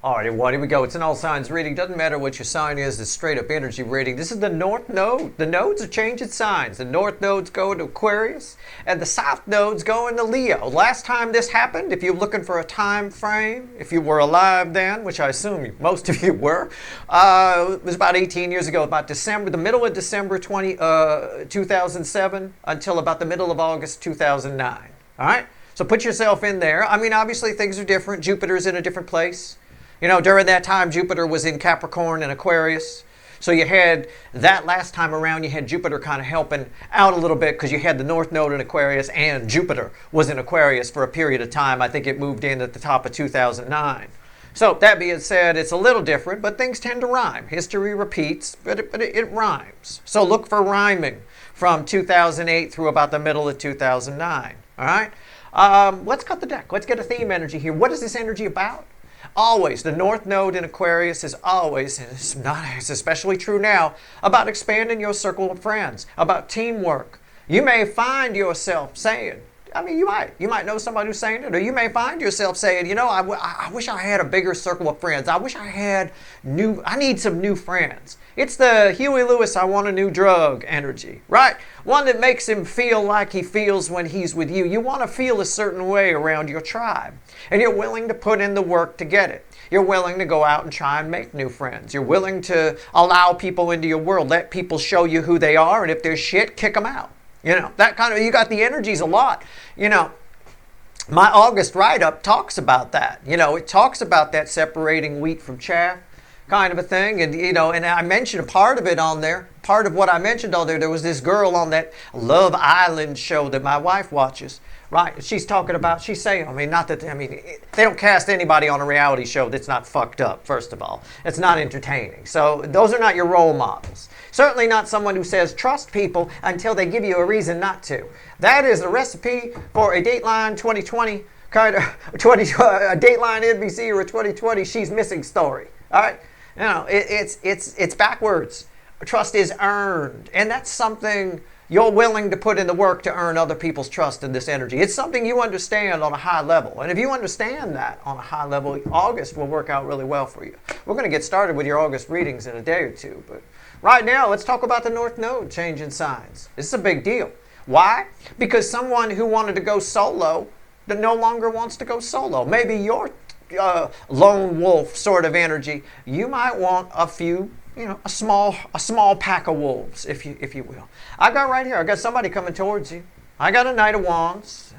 All right, everyone, here we go. It's an all signs reading. Doesn't matter what your sign is, it's straight up energy reading. This is the North Node. The nodes are changing signs. The North Node's going to Aquarius, and the South Node's going to Leo. Last time this happened, if you're looking for a time frame, if you were alive then, which I assume most of you were, it was about 18 years ago, about December, the middle of December 2007 until about the middle of August 2009. All right? So put yourself in there. I mean, obviously things are different. Jupiter's in a different place. You know, during that time, Jupiter was in Capricorn and Aquarius. So you had that last time around, you had Jupiter kind of helping out a little bit because you had the North Node in Aquarius and Jupiter was in Aquarius for a period of time. I think it moved in at the top of 2009. So that being said, it's a little different, but things tend to rhyme. History repeats, but it rhymes. So look for rhyming from 2008 through about the middle of 2009. All right? Let's cut the deck. Let's get a theme energy here. What is this energy about? Always, the North Node in Aquarius is always, and it's especially true now, about expanding your circle of friends, about teamwork. You may find yourself saying, you might know somebody who's saying it, or you may find yourself saying, you know, I wish I had a bigger circle of friends. I wish I need some new friends. It's the Huey Lewis, I want a new drug energy, right? One that makes him feel like he feels when he's with you. You want to feel a certain way around your tribe, and you're willing to put in the work to get it. You're willing to go out and try and make new friends. You're willing to allow people into your world, let people show you who they are, and if they're shit, kick them out. You know, that kind of, you got the energies a lot. You know, my August write-up talks about that. You know, it talks about that separating wheat from chaff kind of a thing. And, you know, and I mentioned a part of it on there. Part of what I mentioned on there, there was this girl on that Love Island show that my wife watches. Right, she's talking about, she's saying, they don't cast anybody on a reality show that's not fucked up, first of all. It's not entertaining. So those are not your role models. Certainly not someone who says trust people until they give you a reason not to. That is the recipe for a Dateline 2020 kind of, a Dateline NBC or a 2020 she's missing story. All right, you know, it's backwards. Trust is earned, and that's something you're willing to put in the work to earn other people's trust in this energy. It's something you understand on a high level. And if you understand that on a high level, August will work out really well for you. We're going to get started with your August readings in a day or two. But right now, let's talk about the North Node changing signs. This is a big deal. Why? Because someone who wanted to go solo that no longer wants to go solo. Maybe your lone wolf sort of energy. You might want a few, you know, a small pack of wolves, if you will. I got right here, I got somebody coming towards you. I got a Knight of Wands,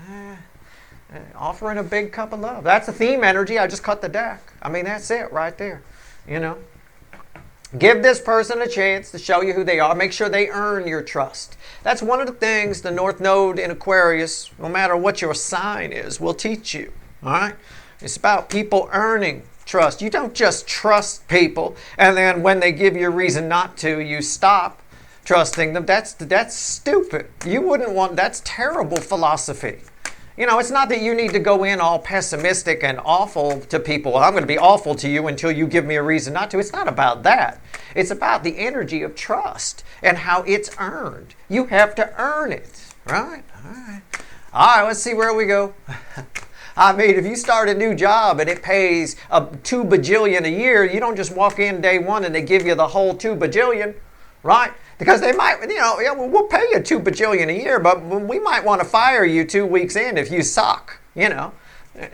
offering a big cup of love. That's the theme energy. I just cut the deck. I mean, that's it right there. You know, give this person a chance to show you who they are. Make sure they earn your trust. That's one of the things the North Node in Aquarius, no matter what your sign is, will teach you. All right? It's about people earning trust. You don't just trust people and then when they give you a reason not to, you stop trusting them. That's stupid. You wouldn't want, that's terrible philosophy. You know, it's not that you need to go in all pessimistic and awful to people. Well, I'm going to be awful to you until you give me a reason not to. It's not about that. It's about the energy of trust and how it's earned. You have to earn it, right? All right, let's see where we go. I mean, if you start a new job and it pays $2 bajillion a year, you don't just walk in day one and they give you the whole $2 bajillion, right? Because they might, you know, yeah, we'll pay you $2 bajillion a year, but we might want to fire you 2 weeks in if you suck, you know.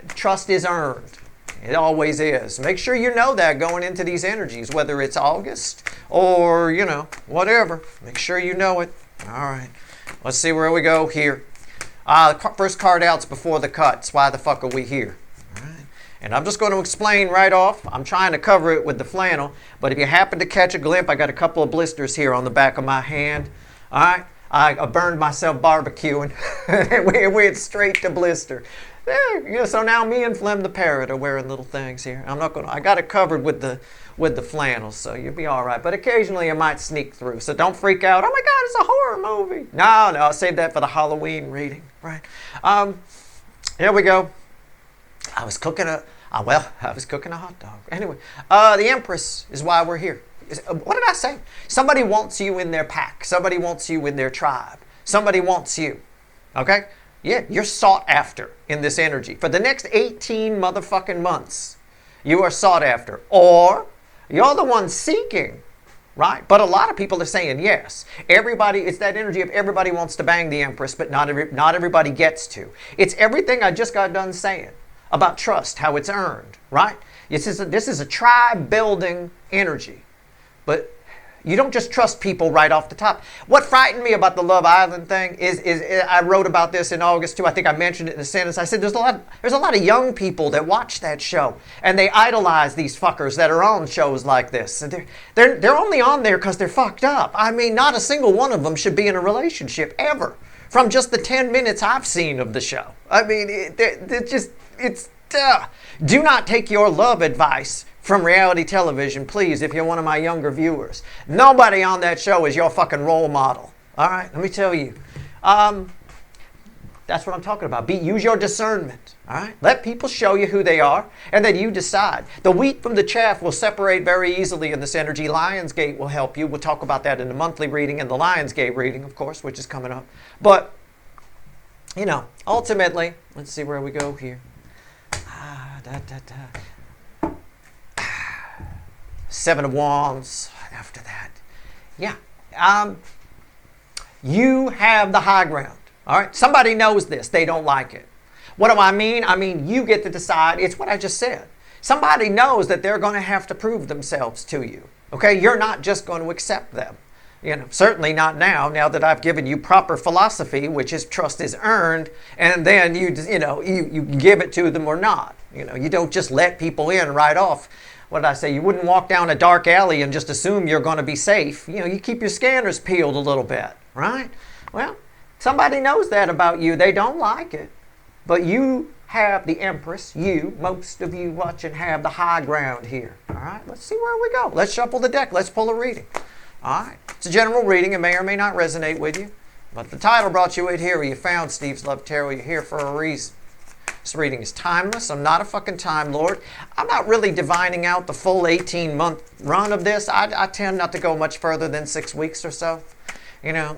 Trust is earned. It always is. Make sure you know that going into these energies, whether it's August or, you know, whatever. Make sure you know it. All right. Let's see where we go here. First card out's before the cuts. Why the fuck are we here? All right. And I'm just going to explain right off. I'm trying to cover it with the flannel, but if you happen to catch a glimpse, I got a couple of blisters here on the back of my hand. All right. I burned myself barbecuing and we went straight to blister. Yeah, so now me and Flem the parrot are wearing little things here. I got it covered with the flannel, so you'll be all right. But occasionally it might sneak through, so don't freak out. Oh my God, it's a horror movie. No, I'll save that for the Halloween reading, right? Here we go. I was cooking a hot dog. Anyway, the Empress is why we're here. What did I say? Somebody wants you in their pack. Somebody wants you in their tribe. Somebody wants you, okay? Yeah, you're sought after in this energy. For the next 18 motherfucking months, You are sought after. Or you're the one seeking, right? But a lot of people are saying yes. Everybody, it's that energy of everybody wants to bang the Empress, but not everybody gets to. It's everything I just got done saying about trust, how it's earned, right? This is a tribe-building energy. But you don't just trust people right off the top. What frightened me about the Love Island thing is I wrote about this in August too. I think I mentioned it in a sentence. I said there's a lot of young people that watch that show and they idolize these fuckers that are on shows like this. And they're only on there because they're fucked up. I mean, not a single one of them should be in a relationship ever. From just the 10 minutes I've seen of the show. I mean, do not take your love advice from reality television, please, if you're one of my younger viewers. Nobody on that show is your fucking role model. All right, let me tell you. That's what I'm talking about. Use your discernment. All right, let people show you who they are, and then you decide. The wheat from the chaff will separate very easily in this energy. Lionsgate will help you. We'll talk about that in the monthly reading and the Lionsgate reading, of course, which is coming up. But, you know, ultimately, let's see where we go here. Seven of Wands after that. Yeah. You have the high ground. All right. Somebody knows this. They don't like it. What do I mean? I mean, you get to decide. It's what I just said. Somebody knows that they're going to have to prove themselves to you. Okay. You're not just going to accept them. You know, certainly not now that I've given you proper philosophy, which is trust is earned, and then you give it to them or not. You know, you don't just let people in right off. What did I say? You wouldn't walk down a dark alley and just assume you're going to be safe. You know, you keep your scanners peeled a little bit, right? Well, somebody knows that about you. They don't like it. But you have the Empress, most of you watching have the high ground here. All right, let's see where we go. Let's shuffle the deck. Let's pull a reading. All right, it's a general reading. It may or may not resonate with you. But the title brought you right here. You found Steve's Love Tarot. You're here for a reason. This reading is timeless. I'm not a fucking Time Lord. I'm not really divining out the full 18-month run of this. I tend not to go much further than 6 weeks or so. You know,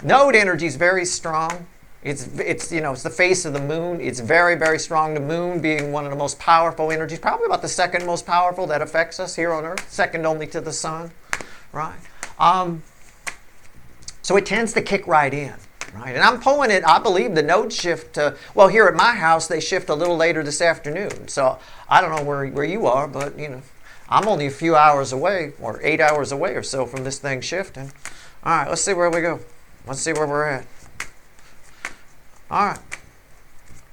node energy is very strong. It's the face of the moon. It's very, very strong. The moon being one of the most powerful energies, probably about the second most powerful that affects us here on Earth, second only to the sun, right? So it tends to kick right in. Right, and I'm pulling it, I believe the nodes shift well, here at my house, they shift a little later this afternoon. So I don't know where you are, but, you know, I'm only a few hours away, or 8 hours away or so from this thing shifting. All right, let's see where we go. Let's see where we're at. All right.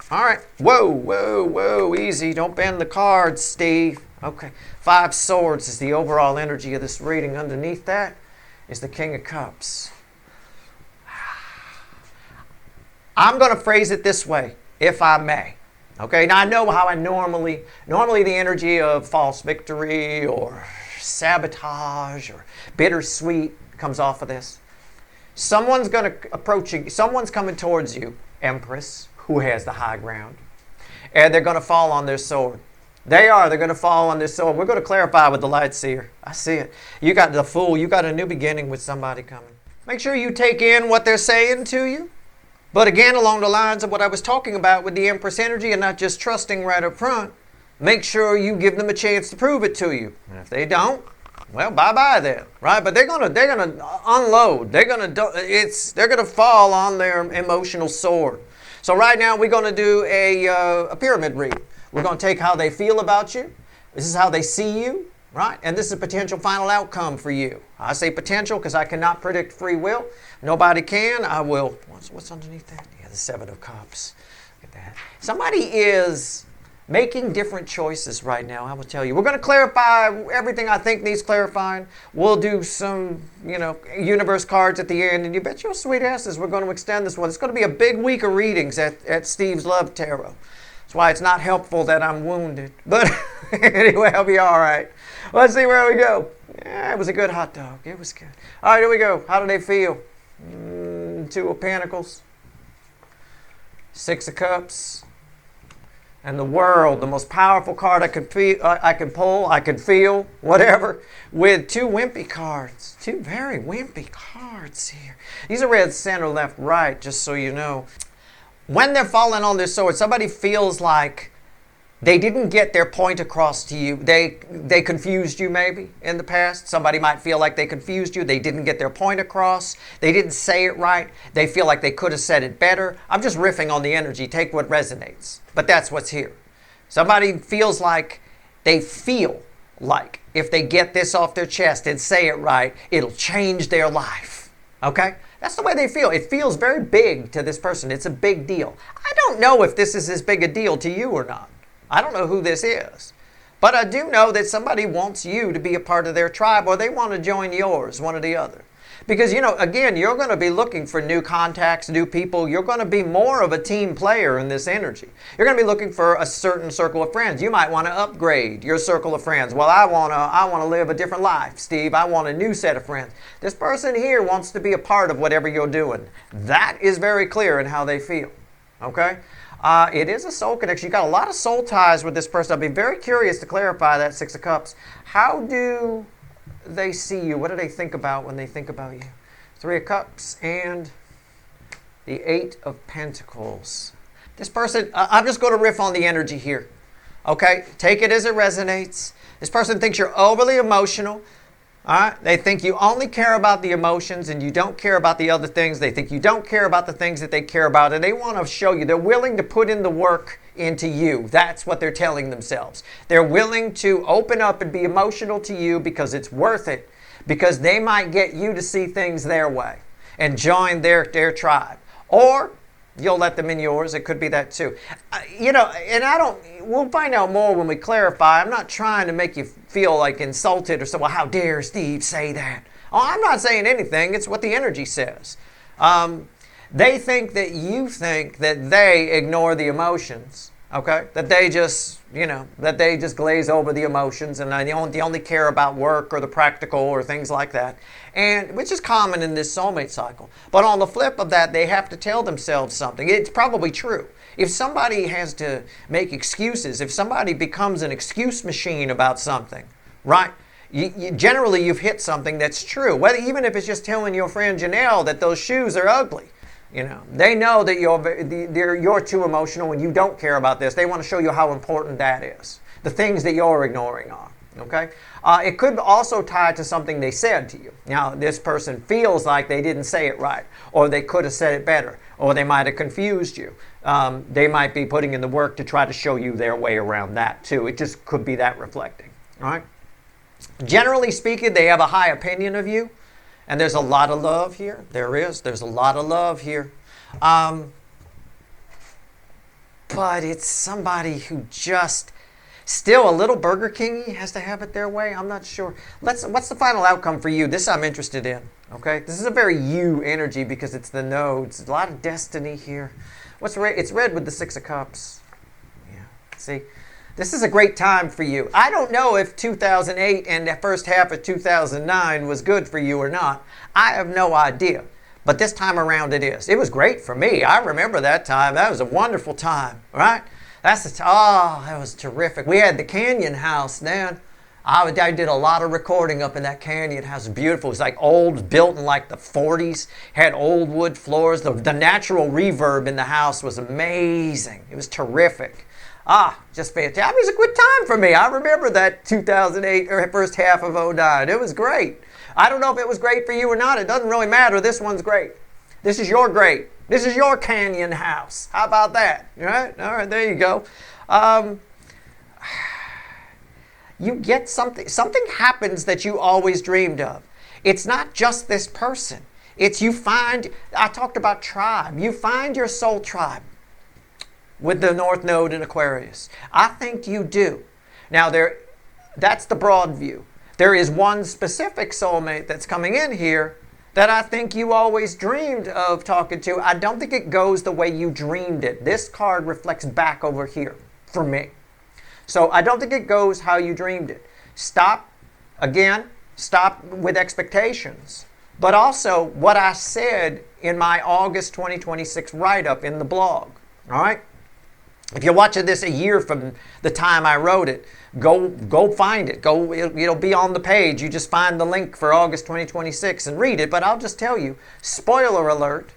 All right. Whoa, whoa, whoa, easy. Don't bend the cards, Steve. Okay. 5 Swords is the overall energy of this reading. Underneath that is the King of Cups. I'm going to phrase it this way, if I may. Okay, now I know how I normally the energy of false victory or sabotage or bittersweet comes off of this. Someone's going to approach you, someone's coming towards you, Empress, who has the high ground, and they're going to fall on their sword. They're going to fall on their sword. We're going to clarify with the light seer. I see it. You got the Fool. You got a new beginning with somebody coming. Make sure you take in what they're saying to you. But again, along the lines of what I was talking about with the Empress energy and not just trusting right up front, make sure you give them a chance to prove it to you. And if they don't, well, bye-bye then, right? But they're gonna unload. They're gonna fall on their emotional sword. So right now we're gonna do a pyramid read. We're gonna take how they feel about you. This is how they see you. Right? And this is a potential final outcome for you. I say potential because I cannot predict free will. Nobody can. I will. What's underneath that? Yeah, the 7 of Cups. Look at that. Somebody is making different choices right now, I will tell you. We're going to clarify everything I think needs clarifying. We'll do some, universe cards at the end. And you bet your sweet asses we're going to extend this one. It's going to be a big week of readings at Steve's Love Tarot. That's why it's not helpful that I'm wounded. But anyway, I'll be all right. Let's see where we go. Yeah, it was a good hot dog. It was good. All right, here we go. How do they feel? 2 of Pentacles. 6 of Cups. And the World, the most powerful card I could pull, I could feel, whatever, with 2 wimpy cards. 2 very wimpy cards here. These are read center, left, right, just so you know. When they're falling on their sword, somebody feels like They didn't get their point across to you. They confused you maybe in the past. Somebody might feel like they confused you. They didn't get their point across. They didn't say it right. They feel like they could have said it better. I'm just riffing on the energy. Take what resonates. But that's what's here. Somebody feels like they feel like if they get this off their chest and say it right, it'll change their life. Okay? That's the way they feel. It feels very big to this person. It's a big deal. I don't know if this is as big a deal to you or not. I don't know who this is. But I do know that somebody wants you to be a part of their tribe, or they want to join yours, one or the other. Because, again, you're going to be looking for new contacts, new people. You're going to be more of a team player in this energy. You're going to be looking for a certain circle of friends. You might want to upgrade your circle of friends. Well, I want to live a different life, Steve. I want a new set of friends. This person here wants to be a part of whatever you're doing. That is very clear in how they feel. Okay? It is a soul connection. You got a lot of soul ties with this person. I'll be very curious to clarify that Six of Cups. How do they see you? What do they think about when they think about you? Three of Cups and the Eight of Pentacles. This person, I'm just going to riff on the energy here. Okay? Take it as it resonates. This person thinks you're overly emotional. All right? They think you only care about the emotions and you don't care about the other things. They think you don't care about the things that they care about, and they want to show you. They're willing to put in the work into you. That's what they're telling themselves. They're willing to open up and be emotional to you because it's worth it, because they might get you to see things their way and join their tribe. Or you'll let them in yours. It could be that too. We'll find out more when we clarify. I'm not trying to make you feel like insulted or say, well, how dare Steve say that? Oh, I'm not saying anything. It's what the energy says. They think that you think that they ignore the emotions, okay? That they just, glaze over the emotions and they only care about work or the practical or things like that, and which is common in this soulmate cycle. But on the flip of that, they have to tell themselves something. It's probably true. If somebody has to make excuses, if somebody becomes an excuse machine about something, right? Generally, you've hit something that's true. Even if it's just telling your friend Janelle that those shoes are ugly. They know that you're too emotional and you don't care about this. They want to show you how important that is. The things that you're ignoring are. Okay? It could also tie to something they said to you. Now, this person feels like they didn't say it right, or they could have said it better, or they might have confused you. They might be putting in the work to try to show you their way around that too. It just could be that reflecting. All right? Generally speaking, they have a high opinion of you. And there's a lot of love here. There's a lot of love here. But it's somebody who just still a little Burger King-y, has to have it their way. I'm not sure. What's the final outcome for you? This I'm interested in. Okay? This is a very you energy because it's the nodes. A lot of destiny here. What's red? It's red with the Six of Cups. Yeah. See? This is a great time for you. I don't know if 2008 and the first half of 2009 was good for you or not. I have no idea. But this time around it is. It was great for me. I remember that time. That was a wonderful time, right? That was terrific. We had the Canyon House then. I did a lot of recording up in that Canyon House. It was beautiful. It was like old, built in like the 40s. Had old wood floors. The natural reverb in the house was amazing. It was terrific. Just fantastic. It was a good time for me. I remember that 2008 or first half of 2009. It was great. I don't know if it was great for you or not. It doesn't really matter. This one's great. This is your great. This is your Canyon House. How about that? All right? All right, there you go. You get something. Something happens that you always dreamed of. It's not just this person. It's you find, I talked about tribe. You find your soul tribe with the North Node in Aquarius. I think you do. Now, that's the broad view. There is one specific soulmate that's coming in here that I think you always dreamed of talking to. I don't think it goes the way you dreamed it. This card reflects back over here for me. So I don't think it goes how you dreamed it. Stop with expectations. But also what I said in my August 2026 write-up in the blog. All right? If you're watching this a year from the time I wrote it, go find it. It'll be on the page. You just find the link for August 2026 and read it. But I'll just tell you, spoiler alert,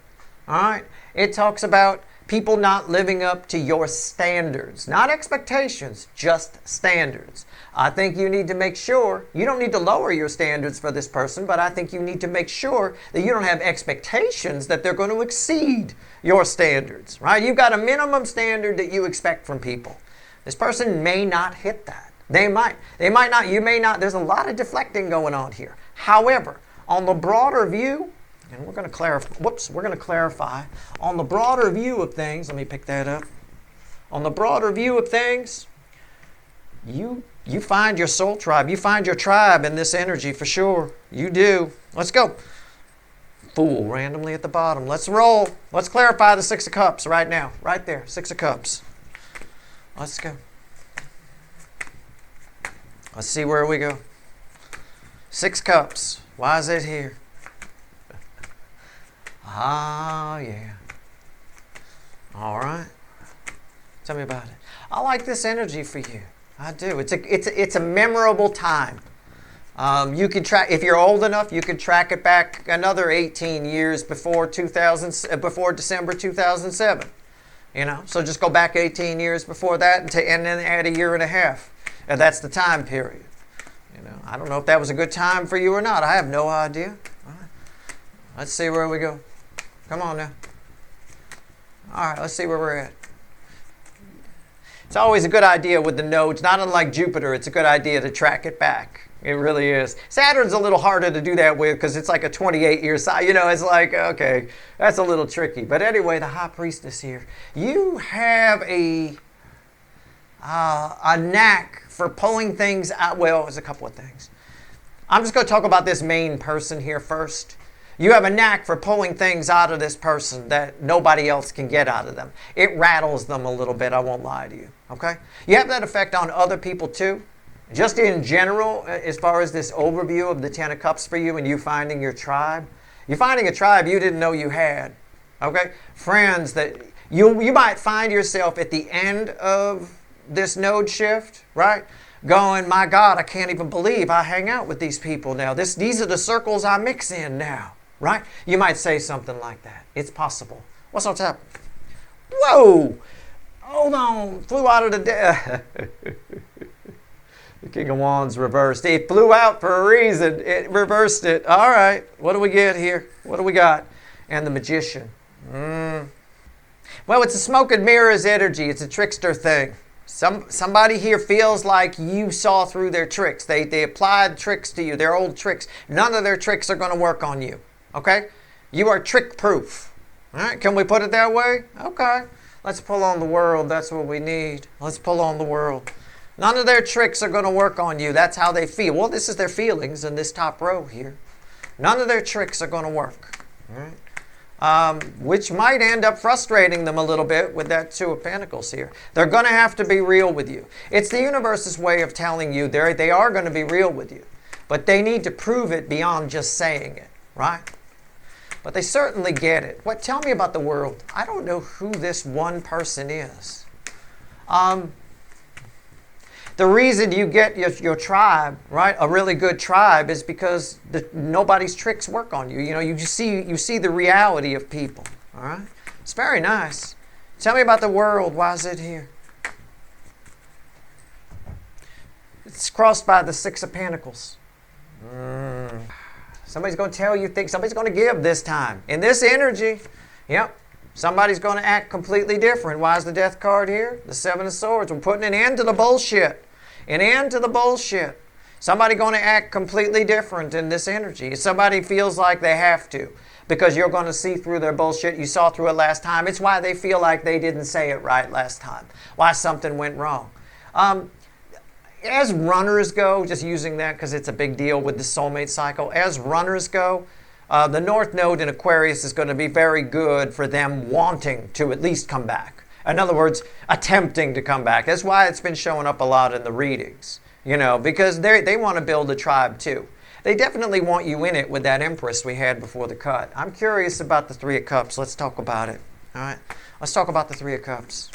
all right? It talks about People not living up to your standards. Not expectations, just standards. I think you need to make sure, you don't need to lower your standards for this person, but I think you need to make sure that you don't have expectations that they're going to exceed your standards, right? You've got a minimum standard that you expect from people. This person may not hit that. They might not, you may not. There's a lot of deflecting going on here. However, on the broader view, and we're going to clarify, on the broader view of things, let me pick that up. On the broader view of things, you find your soul tribe. You find your tribe in this energy for sure. You do. Let's go. Fool randomly at the bottom. Let's roll. Let's clarify the Six of Cups right now. Right there. Six of Cups. Let's go. Let's see where we go. Six Cups. Why is it here? Ah, yeah. All right. Tell me about it. I like this energy for you. I do. It's a memorable time. You can track, if you're old enough, you can track it back another 18 years before December 2007. You know, so just go back 18 years before that and then add a year and a half. And that's the time period. You know, I don't know if that was a good time for you or not. I have no idea. All right. Let's see where we go. Come on now. All right, let's see where we're at. It's always a good idea with the nodes, not unlike Jupiter, it's a good idea to track it back. It really is. Saturn's a little harder to do that with because it's like a 28-year cycle. You know, it's like, okay, that's a little tricky. But anyway, the High Priestess here. You have a knack for pulling things out. Well, there's a couple of things. I'm just going to talk about this main person here first. You have a knack for pulling things out of this person that nobody else can get out of them. It rattles them a little bit, I won't lie to you. Okay? You have that effect on other people too. Just in general, as far as this overview of the Ten of Cups for you and you finding your tribe. You're finding a tribe you didn't know you had. Okay? Friends that you might find yourself at the end of this node shift, right? Going, my God, I can't even believe I hang out with these people now. These are the circles I mix in now, right? You might say something like that. It's possible. What's on top? Whoa! Hold on. Flew out of the deck. The King of Wands reversed. It flew out for a reason. It reversed it. All right. What do we get here? What do we got? And the Magician. Well, it's a smoke and mirrors energy. It's a trickster thing. Somebody here feels like you saw through their tricks. They applied tricks to you, their old tricks. None of their tricks are going to work on you. Okay? You are trick proof. All right? Can we put it that way? Okay. Let's pull on the world. That's what we need. Let's pull on the world. None of their tricks are going to work on you. That's how they feel. Well, this is their feelings in this top row here. None of their tricks are going to work. All right? Which might end up frustrating them a little bit with that Two of Pentacles here. They're going to have to be real with you. It's the universe's way of telling you they are going to be real with you. But they need to prove it beyond just saying it, right? But they certainly get it. Tell me about the world. I don't know who this one person is. The reason you get your tribe, right, a really good tribe, is because nobody's tricks work on you. You know, you see the reality of people. All right, it's very nice. Tell me about the world. Why is it here? It's crossed by the Six of Pentacles. Somebody's going to tell you things. Somebody's going to give this time. In this energy, yep, somebody's going to act completely different. Why is the Death card here? The Seven of Swords. We're putting an end to the bullshit. An end to the bullshit. Somebody going to act completely different in this energy. Somebody feels like they have to because you're going to see through their bullshit. You saw through it last time. It's why they feel like they didn't say it right last time. Why something went wrong. As runners go, just using that because it's a big deal with the soulmate cycle. As runners go, the North Node in Aquarius is going to be very good for them wanting to at least come back. In other words, attempting to come back. That's why it's been showing up a lot in the readings, you know, because they want to build a tribe too. They definitely want you in it with that Empress we had before the cut. I'm curious about the Three of Cups. Let's talk about it. All right, let's talk about the Three of Cups.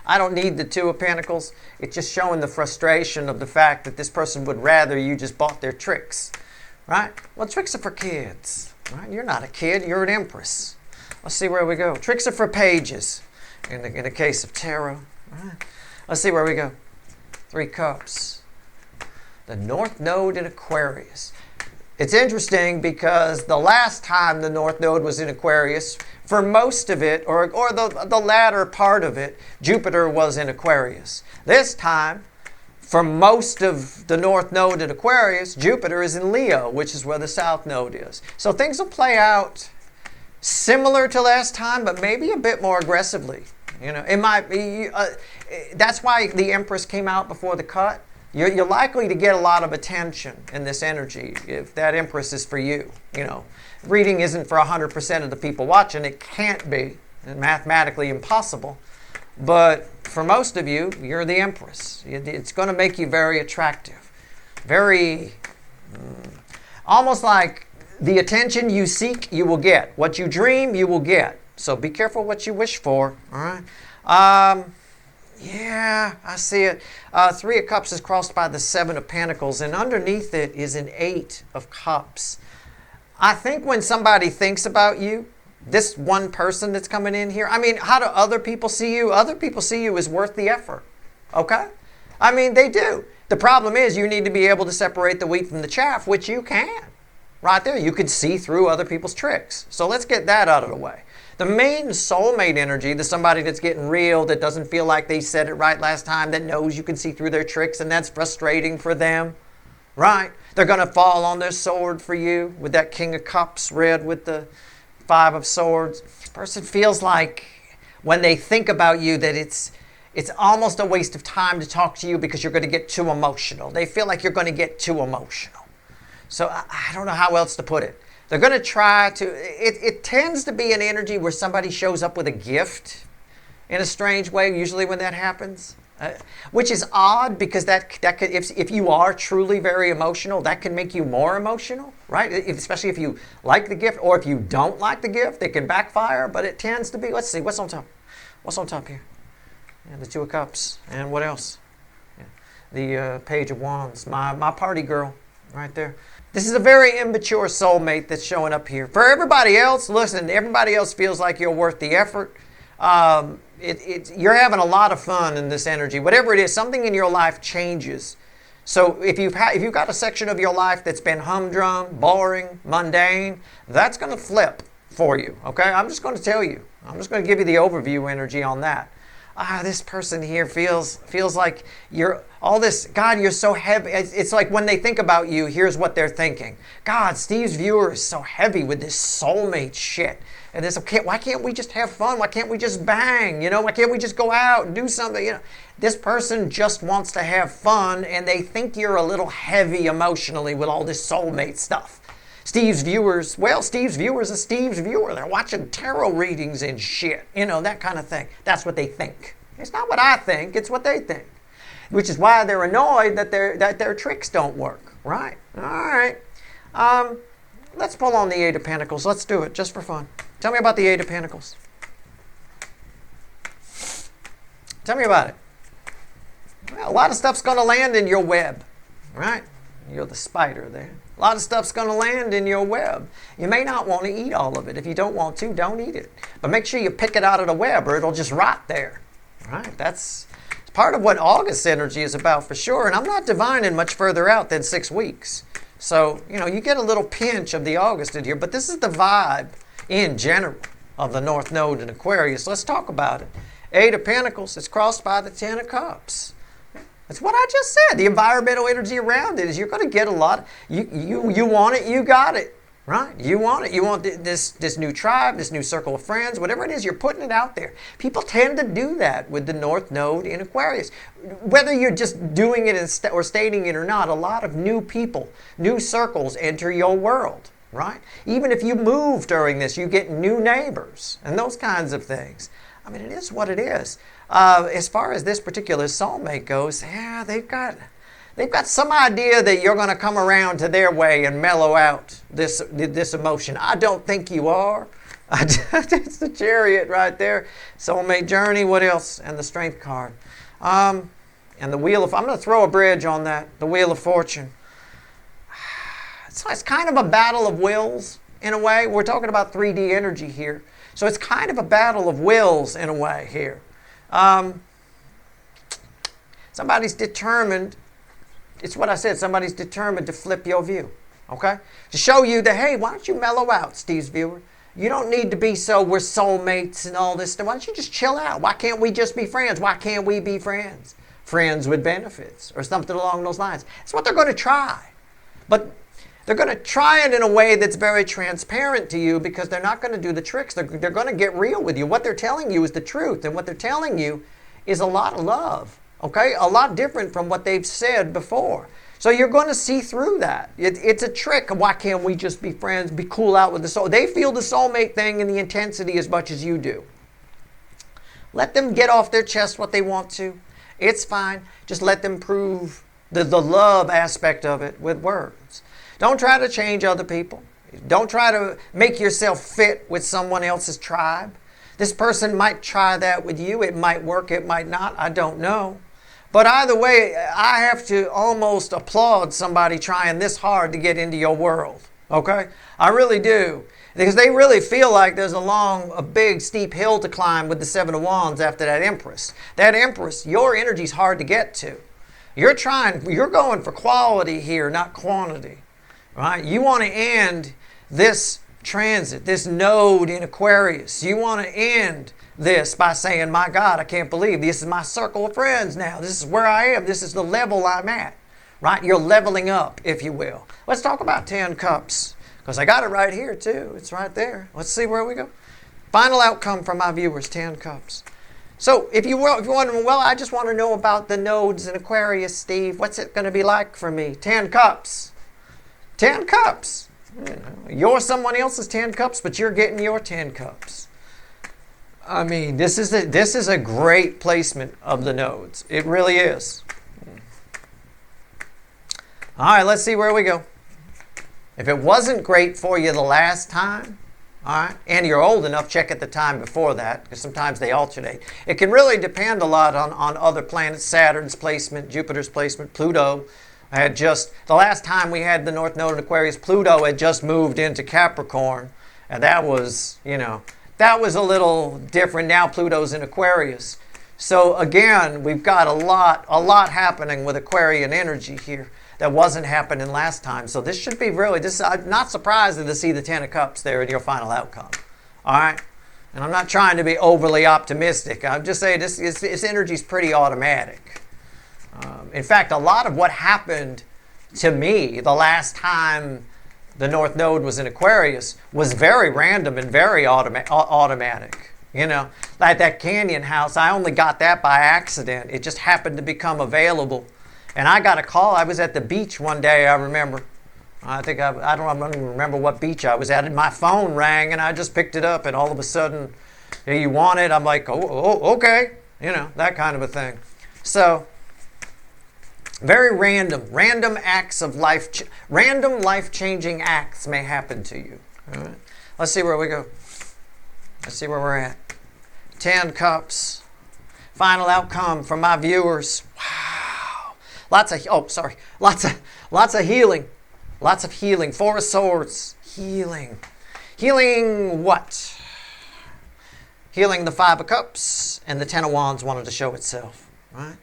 I don't need the Two of Pentacles. It's just showing the frustration of the fact that this person would rather you just bought their tricks, right? Well, tricks are for kids, right? You're not a kid. You're an Empress. Let's see where we go. Tricks are for pages in the case of tarot. All right. Let's see where we go. 3 cups. The North Node in Aquarius. It's interesting because the last time the North Node was in Aquarius, for most of it, or the latter part of it, Jupiter was in Aquarius. This time, for most of the North Node in Aquarius, Jupiter is in Leo, which is where the South Node is. So things will play out similar to last time, but maybe a bit more aggressively. You know, it might be. That's why the Empress came out before the cut. You're likely to get a lot of attention in this energy if that Empress is for you. You know, reading isn't for 100% of the people watching. It can't be. It's mathematically impossible. But for most of you, you're the Empress. It's going to make you very attractive. Very, almost like the attention you seek, you will get. What you dream, you will get. So be careful what you wish for. All right. Yeah, I see it. 3 of Cups is crossed by the 7 of Pentacles, and underneath it is an 8 of Cups. I think when somebody thinks about you, this one person that's coming in here, I mean, how do other people see you? Other people see you as worth the effort, okay? I mean, they do. The problem is you need to be able to separate the wheat from the chaff, which you can. Right there, you can see through other people's tricks. So let's get that out of the way. The main soulmate energy, the somebody that's getting real, that doesn't feel like they said it right last time, that knows you can see through their tricks, and that's frustrating for them, right? They're going to fall on their sword for you with that King of Cups red with the 5 of Swords. This person feels like when they think about you that it's almost a waste of time to talk to you because you're going to get too emotional. They feel like you're going to get too emotional. So I don't know how else to put it. They're going to try to, it tends to be an energy where somebody shows up with a gift in a strange way, usually when that happens, which is odd because that could, if you are truly very emotional, that can make you more emotional, right? Especially if you like the gift, or if you don't like the gift, it can backfire, but it tends to be, let's see, what's on top? What's on top here? Yeah, the 2 of Cups, and what else? Yeah. The Page of Wands, my party girl, right there. This is a very immature soulmate that's showing up here. For everybody else, listen, everybody else feels like you're worth the effort. You're having a lot of fun in this energy. Whatever it is, something in your life changes. So if you've got a section of your life that's been humdrum, boring, mundane, that's going to flip for you, okay? I'm just going to tell you. I'm just going to give you the overview energy on that. This person here feels like you're all this, God, you're so heavy. It's like when they think about you, here's what they're thinking. God, Steve's viewer is so heavy with this soulmate shit. And this, okay, why can't we just have fun? Why can't we just bang? You know, why can't we just go out and do something? You know, this person just wants to have fun, and they think you're a little heavy emotionally with all this soulmate stuff. Steve's viewers, well, Steve's viewers is Steve's viewer. They're watching tarot readings and shit, you know, that kind of thing. That's what they think. It's not what I think, it's what they think. Which is why they're annoyed that their tricks don't work, right? All right. Let's pull on the 8 of Pentacles. Let's do it, just for fun. Tell me about the 8 of Pentacles. Tell me about it. Well, a lot of stuff's going to land in your web, right? You're the spider there. A lot of stuff's going to land in your web. You may not want to eat all of it. If you don't want to, don't eat it. But make sure you pick it out of the web or it'll just rot there. Right? That's part of what August energy is about for sure. And I'm not divining much further out than 6 weeks. So, you know, you get a little pinch of the August in here. But this is the vibe in general of the North Node in Aquarius. Let's talk about it. 8 of Pentacles is crossed by the 10 of Cups. That's what I just said. The environmental energy around it is you're going to get a lot. You want it, you got it, right? You want it. You want this new tribe, this new circle of friends, whatever it is, you're putting it out there. People tend to do that with the North Node in Aquarius. Whether you're just doing it or stating it or not, a lot of new people, new circles enter your world, right? Even if you move during this, you get new neighbors and those kinds of things. I mean, it is what it is. As far as this particular soulmate goes, yeah, they've got some idea that you're going to come around to their way and mellow out this emotion. I don't think you are. It's the Chariot right there. Soulmate journey. What else? And the Strength card. And the Wheel of... I'm going to throw a bridge on that. The Wheel of Fortune. It's kind of a battle of wills in a way. We're talking about 3D energy here. So it's kind of a battle of wills in a way here. Somebody's determined, it's what I said, somebody's determined to flip your view, okay? To show you that, hey, why don't you mellow out, Steve's viewer? You don't need to be so we're soulmates and all this stuff. Why don't you just chill out? Why can't we just be friends? Why can't we be friends? Friends with benefits or something along those lines. That's what they're going to try. But they're going to try it in a way that's very transparent to you because they're not going to do the tricks. They're going to get real with you. What they're telling you is the truth. And what they're telling you is a lot of love. Okay? A lot different from what they've said before. So you're going to see through that. It's a trick. Why can't we just be friends, be cool out with the soul? They feel the soulmate thing and the intensity as much as you do. Let them get off their chest what they want to. It's fine. Just let them prove the love aspect of it with words. Don't try to change other people. Don't try to make yourself fit with someone else's tribe. This person might try that with you. It might work. It might not. I don't know. But either way, I have to almost applaud somebody trying this hard to get into your world. Okay? I really do. Because they really feel like there's a big, steep hill to climb with the Seven of Wands after that Empress. That Empress, your energy's hard to get to. You're going for quality here, not quantity. Right? You want to end this transit, this node in Aquarius. You want to end this by saying, my God, I can't believe this is my circle of friends now. This is where I am. This is the level I'm at. Right? You're leveling up, if you will. Let's talk about 10 cups. Because I got it right here, too. It's right there. Let's see where we go. Final outcome for my viewers, 10 cups. So if you're wondering, well, I just want to know about the nodes in Aquarius, Steve. What's it going to be like for me? 10 cups. 10 cups. You're someone else's 10 cups, but you're getting your 10 cups. I mean, this is a great placement of the nodes. It really is. All right, let's see where we go. If it wasn't great for you the last time, all right, and you're old enough, check at the time before that, because sometimes they alternate. It can really depend a lot on other planets, Saturn's placement, Jupiter's placement, Pluto. The last time we had the North Node in Aquarius, Pluto had just moved into Capricorn, and that was a little different. Now Pluto's in Aquarius. So again, we've got a lot happening with Aquarian energy here that wasn't happening last time. So this should be I'm not surprised to see the 10 of Cups there in your final outcome. All right? And I'm not trying to be overly optimistic. I'm just saying this energy is pretty automatic. In fact, a lot of what happened to me the last time the North Node was in Aquarius was very random and very automatic. You know, like that canyon house, I only got that by accident. It just happened to become available. And I got a call. I was at the beach one day, I remember. I don't even remember what beach I was at. And my phone rang, and I just picked it up. And all of a sudden, hey, you want it? I'm like, oh, okay. You know, that kind of a thing. So, very random acts of random life-changing acts may happen to you. All right. Let's see where we go. Let's see where we're at. 10 cups. Final outcome for my viewers. Wow. Lots of healing. Lots of healing. 4 of Swords. Healing. Healing what? Healing the 5 of Cups and the 10 of Wands wanted to show itself. Right?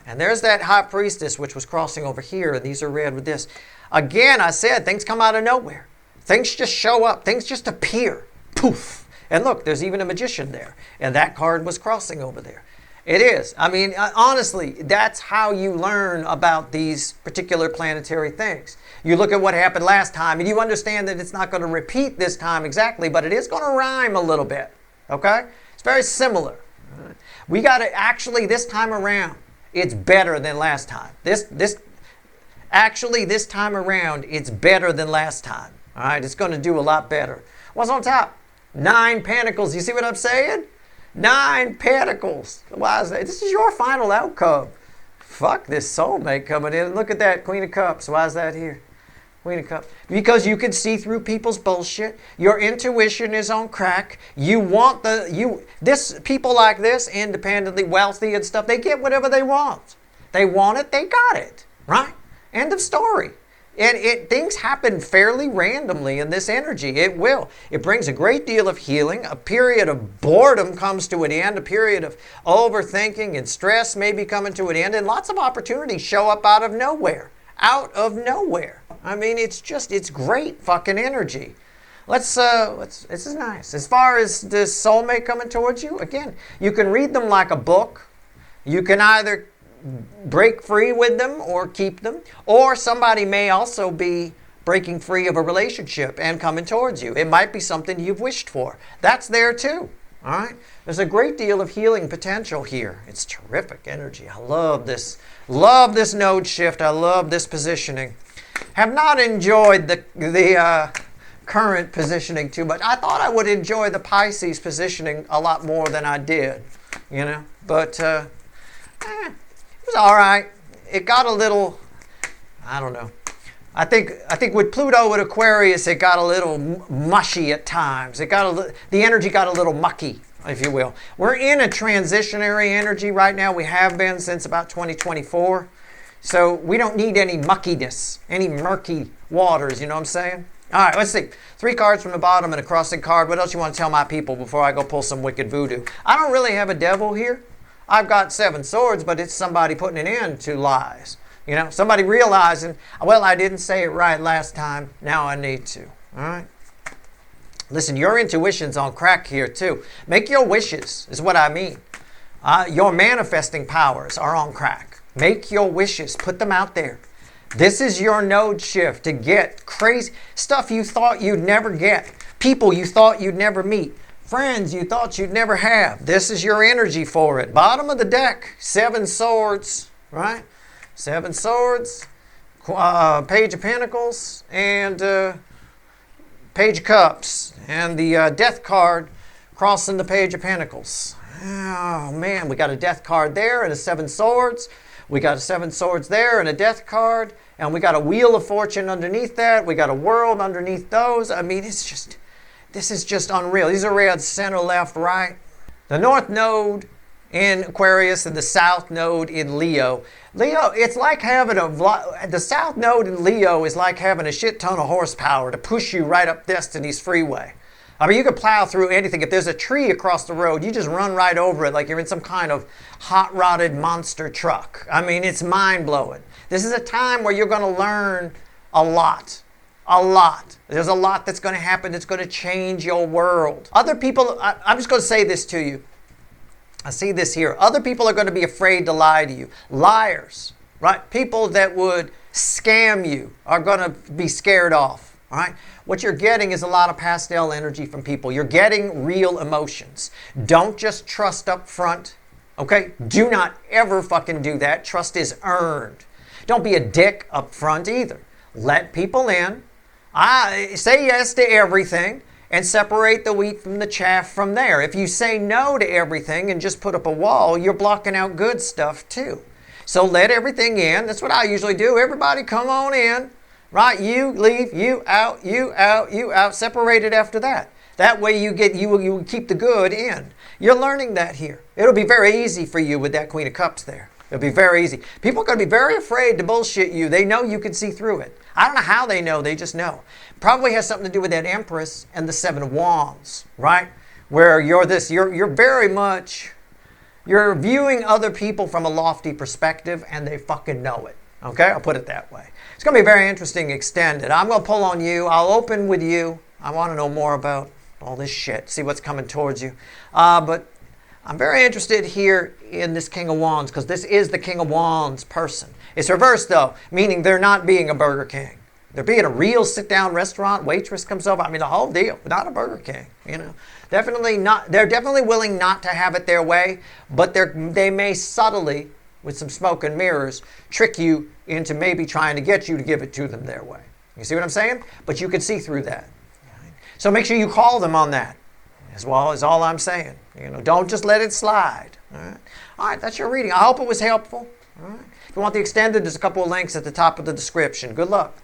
And there's that High Priestess which was crossing over here. And these are red with this. Again, I said things come out of nowhere. Things just show up. Things just appear. Poof. And look, there's even a Magician there. And that card was crossing over there. It is. I mean, honestly, that's how you learn about these particular planetary things. You look at what happened last time, and you understand that it's not going to repeat this time exactly, but it is going to rhyme a little bit. Okay? It's very similar. We got to actually, this time around, it's better than last time. This time around, it's better than last time. All right? It's going to do a lot better. What's on top? 9 Pentacles. You see what I'm saying? 9 Pentacles. Why is that? This is your final outcome. Fuck this soulmate coming in. Look at that Queen of Cups. Why is that here? Queen of Cups. Because you can see through people's bullshit. Your intuition is on crack. You want people like this, independently wealthy and stuff, they get whatever they want. They want it, they got it. Right? End of story. And things happen fairly randomly in this energy. It will. It brings a great deal of healing. A period of boredom comes to an end. A period of overthinking and stress may be coming to an end. And lots of opportunities show up out of nowhere. Out of nowhere. I mean, it's great fucking energy. This is nice. As far as the soulmate coming towards you, again, you can read them like a book. You can either break free with them or keep them, or somebody may also be breaking free of a relationship and coming towards you. It might be something you've wished for. That's there too. All right. There's a great deal of healing potential here. It's terrific energy. I love this. Love this node shift. I love this positioning. Have not enjoyed the current positioning too much. I thought I would enjoy the Pisces positioning a lot more than I did, but it was all right. It got a little, I don't know. I think with Pluto with Aquarius, it got a little mushy at times. The energy got a little mucky, if you will. We're in a transitionary energy right now. We have been since about 2024. So we don't need any muckiness, any murky waters, you know what I'm saying? All right, let's see. 3 cards from the bottom and a crossing card. What else you want to tell my people before I go pull some wicked voodoo? I don't really have a devil here. I've got 7 swords, but it's somebody putting an end to lies. Somebody realizing, well, I didn't say it right last time. Now I need to. All right? Listen, your intuition's on crack here, too. Make your wishes, is what I mean. Your manifesting powers are on crack. Make your wishes. Put them out there. This is your node shift to get crazy stuff you thought you'd never get. People you thought you'd never meet. Friends you thought you'd never have. This is your energy for it. Bottom of the deck, 7 swords, right? 7 swords, Page of Pentacles, and Page of Cups. And the Death card crossing the Page of Pentacles. Oh, man, we got a Death card there and a 7 swords. We got a 7 swords there and a Death card. And we got a Wheel of Fortune underneath that. We got a World underneath those. I mean, this is just unreal. These are red, center, left, right. The North Node in Aquarius and the South Node in Leo. It's like having the South Node in Leo is like having a shit ton of horsepower to push you right up Destiny's freeway. I mean, you could plow through anything. If there's a tree across the road, you just run right over it like you're in some kind of hot-rodded monster truck. I mean, it's mind-blowing. This is a time where you're going to learn a lot. A lot. There's a lot that's going to happen that's going to change your world. Other people, I'm just going to say this to you. I see this here. Other people are going to be afraid to lie to you. Liars, right? People that would scam you are going to be scared off, all right? What you're getting is a lot of pastel energy from people. You're getting real emotions. Don't just trust up front, okay? Do not ever fucking do that. Trust is earned. Don't be a dick up front either. Let people in. Say yes to everything and separate the wheat from the chaff from there. If you say no to everything and just put up a wall, you're blocking out good stuff too. So let everything in. That's what I usually do. Everybody come on in, right? You leave, you out, you out, you out. Separate it after that. That way you keep the good in. You're learning that here. It'll be very easy for you with that Queen of Cups there. It'll be very easy. People are going to be very afraid to bullshit you. They know you can see through it. I don't know how they know. They just know. Probably has something to do with that Empress and the 7 of Wands, right? Where you're very much, you're viewing other people from a lofty perspective and they fucking know it. Okay? I'll put it that way. It's going to be very interesting extended. I'm going to pull on you. I'll open with you. I want to know more about all this shit. See what's coming towards you. But I'm very interested here in this King of Wands because this is the King of Wands person. It's reversed though, meaning they're not being a Burger King. They're being a real sit-down restaurant. Waitress comes over. I mean, the whole deal. Not a Burger King, Definitely not. They're definitely willing not to have it their way, but they may subtly, with some smoke and mirrors, trick you into maybe trying to get you to give it to them their way. You see what I'm saying? But you can see through that. So make sure you call them on that. As well as all I'm saying. Don't just let it slide. All right, that's your reading. I hope it was helpful. All right. If you want the extended, there's a couple of links at the top of the description. Good luck.